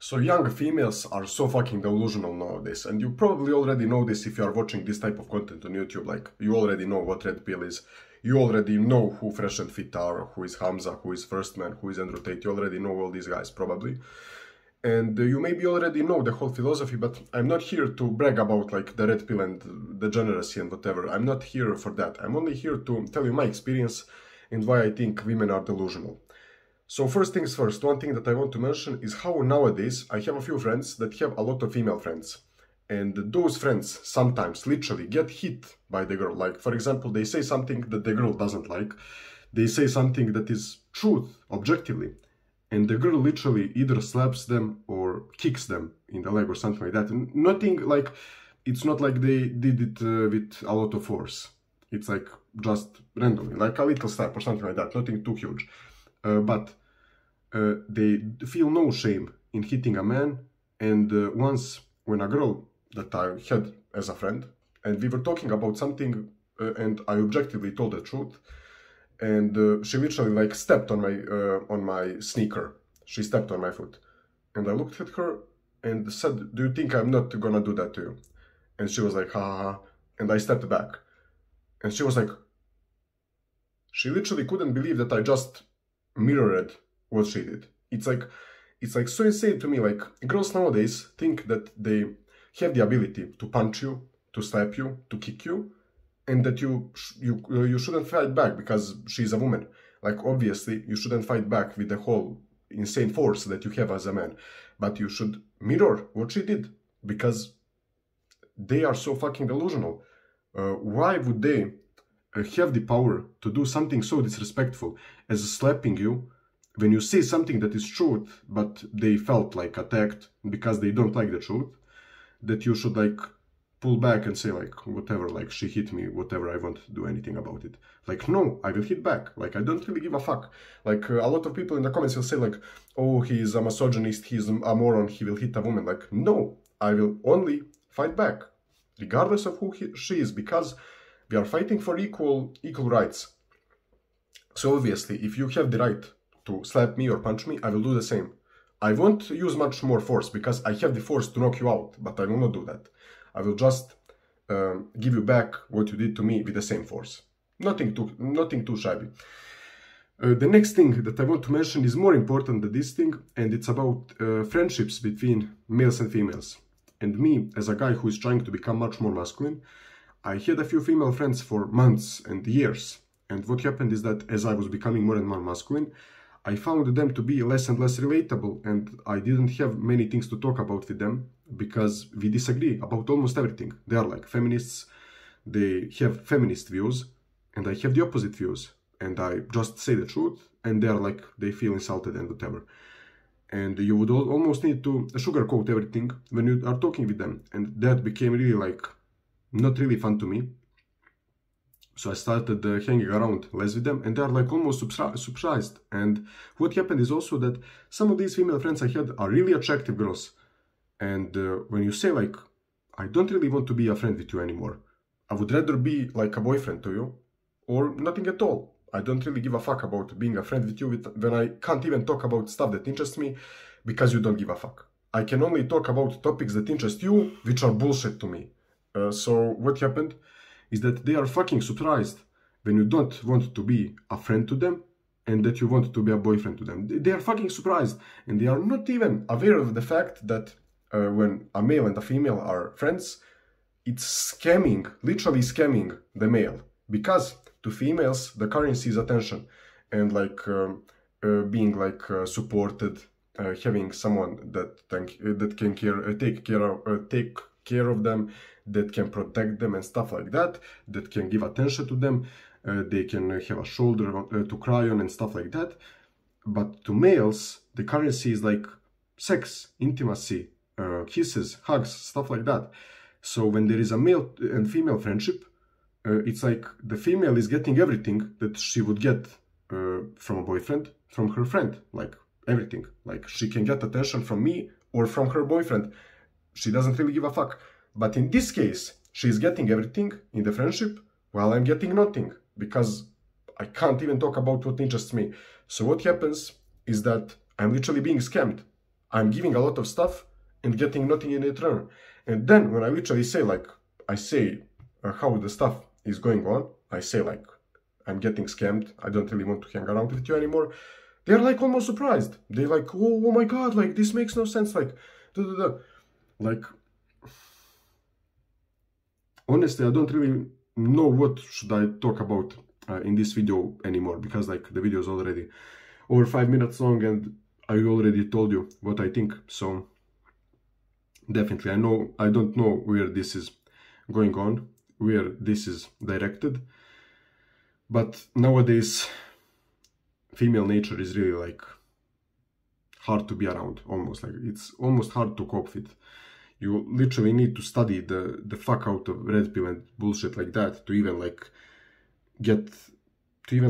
So young females are so fucking delusional nowadays, and you probably already know this if you are watching this type of content on YouTube. Like, you already know what red pill is, you already know who Fresh and Fit are, who is Hamza, who is First Man, who is Andrew Tate. You already know all these guys, probably. And you maybe already know the whole philosophy, but I'm not here to brag about like the red pill and degeneracy and whatever. I'm not here for that. I'm only here to tell you my experience and why I think women are delusional. So first things first, one thing that I want to mention is how nowadays I have a few friends that have a lot of female friends. And those friends sometimes literally get hit by the girl. Like, for example, they say something that the girl doesn't like. They say something that is truth, objectively. And the girl literally either slaps them or kicks them in the leg or something like that. And nothing like, it's not like they did it with a lot of force. It's like just randomly, like a little slap or something like that, nothing too huge. But they feel no shame in hitting a man. And once when a girl that I had as a friend, and we were talking about something and I objectively told the truth, and she literally like stepped on my sneaker. She stepped on my foot. And I looked at her and said, "Do you think I'm not gonna do that to you?" And she was like, "Ha ha ha." And I stepped back. And she was like, she literally couldn't believe that I just mirrored what she did. It's like so insane to me. Like, girls nowadays think that they have the ability to punch you, to slap you, to kick you, and that you shouldn't fight back because she's a woman. Like, obviously, you shouldn't fight back with the whole insane force that you have as a man, but you should mirror what she did, because they are so fucking delusional. Why would they have the power to do something so disrespectful as slapping you when you say something that is truth, but they felt like attacked because they don't like the truth, that you should like pull back and say like, whatever, like she hit me, whatever, I won't do anything about it. Like, no, I will hit back. Like, I don't really give a fuck. Like, a lot of people in the comments will say like, oh, he's a misogynist, he's a moron, he will hit a woman. Like, no, I will only fight back, regardless of who she is, because we are fighting for equal rights. So obviously, if you have the right to slap me or punch me, I will do the same. I won't use much more force because I have the force to knock you out, but I will not do that. I will just give you back what you did to me with the same force. Nothing too shabby. The next thing that I want to mention is more important than this thing, and it's about friendships between males and females. And me, as a guy who is trying to become much more masculine, I had a few female friends for months and years. And what happened is that as I was becoming more and more masculine, I found them to be less and less relatable, and I didn't have many things to talk about with them because we disagree about almost everything. They are like feminists, they have feminist views, and I have the opposite views. And I just say the truth, and they are like, they feel insulted and whatever. And you would almost need to sugarcoat everything when you are talking with them. And that became really like, not really fun to me. So I started hanging around less with them, and they are like almost surprised. And what happened is also that some of these female friends I had are really attractive girls. And when you say like, I don't really want to be a friend with you anymore, I would rather be like a boyfriend to you, or nothing at all. I don't really give a fuck about being a friend with you when I can't even talk about stuff that interests me because you don't give a fuck. I can only talk about topics that interest you, which are bullshit to me. So what happened is that they are fucking surprised when you don't want to be a friend to them and that you want to be a boyfriend to them. They are fucking surprised, and they are not even aware of the fact that when a male and a female are friends, it's scamming, literally scamming the male. Because to females, the currency is attention, and like being like supported, having someone that can take care of them, that can protect them and stuff like that, that can give attention to them, they can have a shoulder to cry on and stuff like that. But to males, the currency is like sex, intimacy, kisses, hugs, stuff like that. So when there is a male and female friendship, it's like the female is getting everything that she would get from a boyfriend, from her friend, like everything. Like, she can get attention from me or from her boyfriend. She doesn't really give a fuck. But in this case, she's getting everything in the friendship while I'm getting nothing, because I can't even talk about what interests me. So what happens is that I'm literally being scammed. I'm giving a lot of stuff and getting nothing in return. And then when I literally say like, how the stuff is going on, I say like, I'm getting scammed, I don't really want to hang around with you anymore, they're like almost surprised. They're like, oh my god, like this makes no sense, like, like, honestly, I don't really know what should I talk about in this video anymore, because like the video is already over 5 minutes long and I already told you what I think. So definitely, I don't know where this is going on, where this is directed, but nowadays female nature is really like hard to be around, almost like it's almost hard to cope with. You literally need to study the fuck out of red pill and bullshit like that to even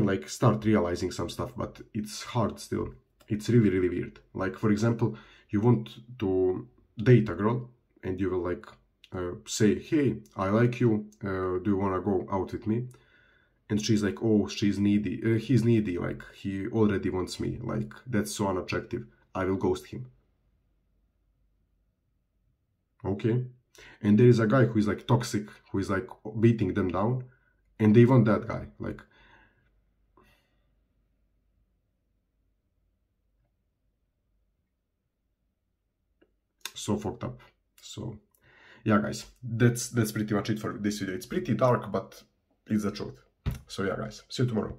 like start realizing some stuff, but it's hard still. It's really, really weird. Like, for example, you want to date a girl and you will like say, hey, I like you, do you want to go out with me? And she's like, oh, she's needy, he's needy, like he already wants me, like that's so unattractive, I will ghost him. Okay. And there is a guy who is like toxic, who is like beating them down, and they want that guy, like, so fucked up. So yeah, guys, that's pretty much it for this video. It's pretty dark, but it's the truth. So yeah, guys, see you tomorrow.